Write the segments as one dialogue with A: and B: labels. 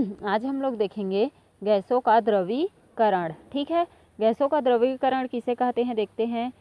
A: आज हम लोग देखेंगे गैसों का द्रवीकरण। ठीक है, गैसों का द्रवीकरण किसे कहते हैं देखते हैं।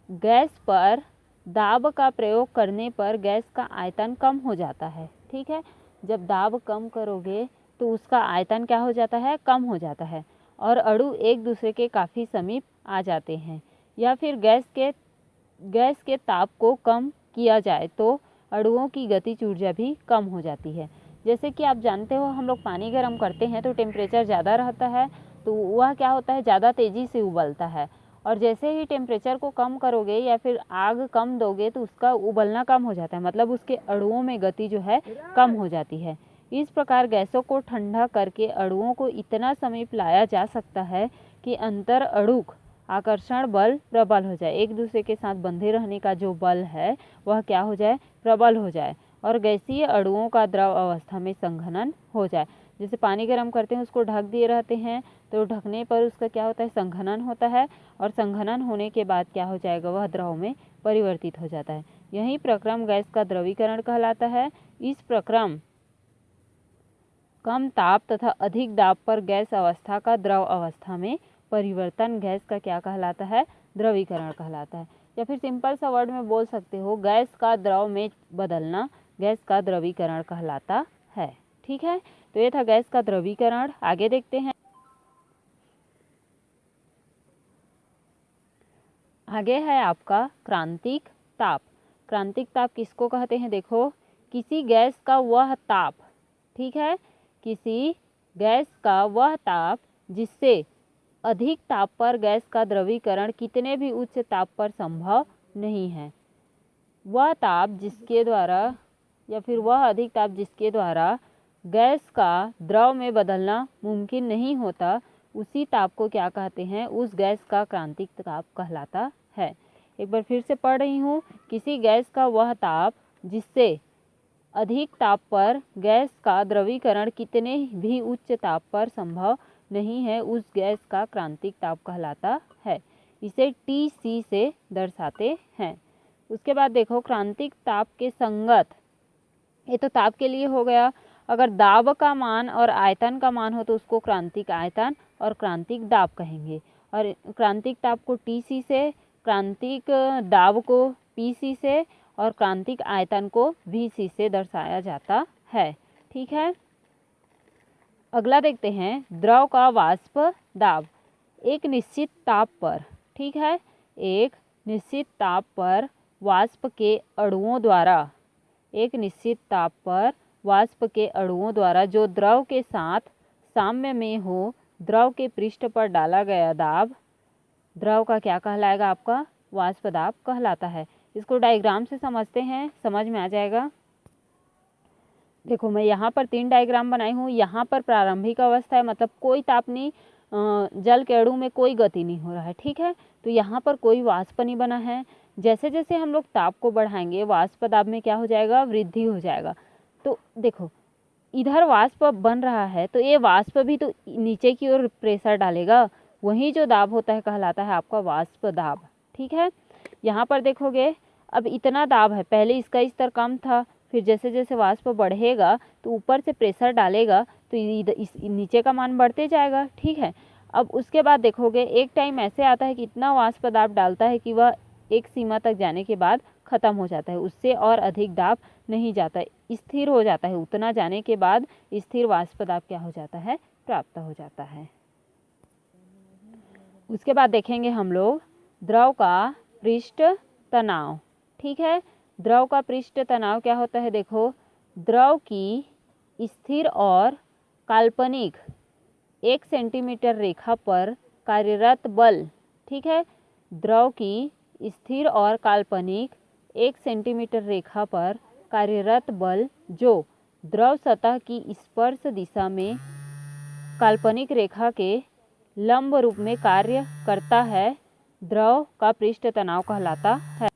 A: गैस पर दाब का प्रयोग करने पर गैस का आयतन कम हो जाता है। ठीक है, जब दाब कम करोगे तो उसका आयतन क्या हो जाता है, कम हो जाता है और अणु एक दूसरे के काफ़ी समीप आ जाते हैं। या फिर गैस के ताप को कम किया जाए तो अणुओं की गतिज ऊर्जा भी कम हो जाती है। जैसे कि आप जानते हो, हम लोग पानी गर्म करते हैं तो टेम्परेचर ज़्यादा रहता है तो वह क्या होता है, ज़्यादा तेज़ी से उबलता है। और जैसे ही टेम्परेचर को कम करोगे या फिर आग कम दोगे तो उसका उबलना कम हो जाता है, मतलब उसके अणुओं में गति जो है कम हो जाती है। इस प्रकार गैसों को ठंडा करके अणुओं को इतना समीप लाया जा सकता है कि अंतर अणुक आकर्षण बल प्रबल हो जाए, एक दूसरे के साथ बंधे रहने का जो बल है वह क्या हो जाए, प्रबल हो जाए और गैसीय अणुओं का द्रव अवस्था में संघनन हो जाए। जैसे पानी गर्म करते हैं उसको ढक दिए रहते हैं तो ढकने पर उसका क्या होता है, संघनन होता है और संघनन होने के बाद क्या हो जाएगा, वह द्रव में परिवर्तित हो जाता है। यही प्रक्रम गैस का द्रवीकरण कहलाता है। इस प्रक्रम कम ताप तथा अधिक दाब पर गैस अवस्था का द्रव अवस्था में परिवर्तन गैस का क्या कहलाता है, द्रवीकरण कहलाता है। या फिर सिंपल सा वर्ड में बोल सकते हो, गैस का द्रव में बदलना गैस का द्रवीकरण कहलाता है। ठीक है, तो ये था गैस का द्रवीकरण। आगे देखते हैं। आगे है आपका क्रांतिक ताप। क्रांतिक ताप किसको कहते हैं, देखो, किसी गैस का वह ताप, ठीक है, किसी गैस का वह ताप जिससे अधिक ताप पर गैस का द्रवीकरण कितने भी उच्च ताप पर संभव नहीं है। वह ताप जिसके द्वारा या फिर वह अधिक ताप जिसके द्वारा गैस का द्रव में बदलना मुमकिन नहीं होता, उसी ताप को क्या कहते हैं, उस गैस का क्रांतिक ताप कहलाता है। एक बार फिर से पढ़ रही हूँ, किसी गैस का वह ताप जिससे अधिक ताप पर गैस का द्रवीकरण कितने भी उच्च ताप पर संभव नहीं है, उस गैस का क्रांतिक ताप कहलाता है। इसे TC से दर्शाते हैं। उसके बाद देखो, क्रांतिक ताप के संगत, ये तो ताप के लिए हो गया। अगर दाब का मान और आयतन का मान हो तो उसको क्रांतिक आयतन और क्रांतिक दाब कहेंगे। और क्रांतिक ताप को TC से, क्रांतिक दाब को PC से और क्रांतिक आयतन को VC से दर्शाया जाता है। ठीक है, अगला देखते हैं, द्रव का वाष्प दाब। एक निश्चित ताप पर, ठीक है, एक निश्चित ताप पर वाष्प के अणुओं द्वारा, एक निश्चित ताप पर वाष्प के अणुओं द्वारा जो द्रव के साथ साम्य में हो, द्रव के पृष्ठ पर डाला गया दाब द्रव का क्या कहलाएगा, आपका वाष्प दाब कहलाता है। इसको डायग्राम से समझते हैं, समझ में आ जाएगा। देखो, मैं यहाँ पर 3 डायग्राम बनाई हूँ। यहाँ पर प्रारंभिक अवस्था है, मतलब कोई ताप नहीं, जल के अणु में कोई गति नहीं हो रहा है। ठीक है, तो यहाँ पर कोई वाष्प नहीं बना है। जैसे जैसे हम लोग ताप को बढ़ाएंगे वाष्प दाब में क्या हो जाएगा, वृद्धि हो जाएगा। तो देखो, इधर वाष्प बन रहा है तो ये वाष्प भी तो नीचे की ओर प्रेशर डालेगा, वही जो दाब होता है कहलाता है आपका वाष्प दाब। ठीक है, यहाँ पर देखोगे, अब इतना दाब है, पहले इसका स्तर कम था, फिर जैसे जैसे वाष्प बढ़ेगा तो ऊपर से प्रेशर डालेगा तो इस नीचे का मान बढ़ते जाएगा। ठीक है, अब उसके बाद देखोगे एक टाइम ऐसे आता है कि इतना वाष्प दाब डालता है कि वह एक सीमा तक जाने के बाद ख़त्म हो जाता है, उससे और अधिक दाब नहीं जाता, स्थिर हो जाता है। उतना जाने के बाद स्थिर वाष्प दाब क्या हो जाता है, प्राप्त हो जाता है। उसके बाद देखेंगे हम लोग द्रव का पृष्ठ तनाव। ठीक है, द्रव का पृष्ठ तनाव क्या होता है, देखो, द्रव की स्थिर और काल्पनिक 1 सेंटीमीटर रेखा पर कार्यरत बल। ठीक है, द्रव की स्थिर और काल्पनिक 1 सेंटीमीटर रेखा पर कार्यरत बल जो द्रव सतह की स्पर्श दिशा में काल्पनिक रेखा के लंब रूप में कार्य करता है, द्रव का पृष्ठ तनाव कहलाता है।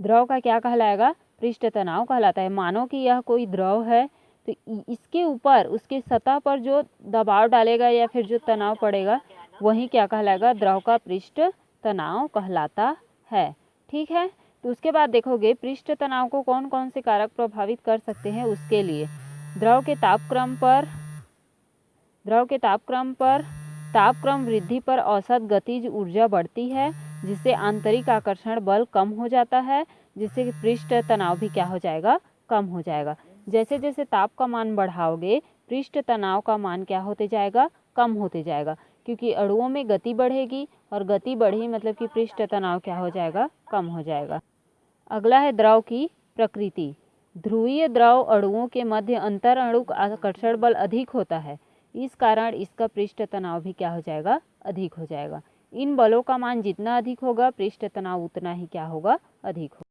A: द्रव का क्या कहलाएगा, पृष्ठ तनाव कहलाता है। मानो कि यह कोई द्रव है तो इसके ऊपर, उसके सतह पर जो दबाव डालेगा या फिर जो तनाव पड़ेगा वही क्या कहलाएगा, द्रव का पृष्ठ तनाव कहलाता है। ठीक है, तो उसके बाद देखोगे पृष्ठ तनाव को कौन कौन से कारक प्रभावित कर सकते हैं। उसके लिए द्रव के तापक्रम पर द्रव के तापक्रम वृद्धि पर औसत गतिज ऊर्जा बढ़ती है, जिससे आंतरिक आकर्षण बल कम हो जाता है, जिससे कि पृष्ठ तनाव भी क्या हो जाएगा, कम हो जाएगा। जैसे जैसे ताप का मान बढ़ाओगे पृष्ठ तनाव का मान क्या होते जाएगा, कम होते जाएगा, क्योंकि अणुओं में गति बढ़ेगी और गति बढ़ी मतलब कि पृष्ठ तनाव क्या हो जाएगा, कम हो जाएगा। अगला है द्रव की प्रकृति। ध्रुवीय द्रव अणुओं के मध्य अंतर अणुक आकर्षण बल अधिक होता है, इस कारण इसका पृष्ठ तनाव भी क्या हो जाएगा, अधिक हो जाएगा। इन बलों का मान जितना अधिक होगा पृष्ठ तनाव उतना ही क्या होगा, अधिक होगा।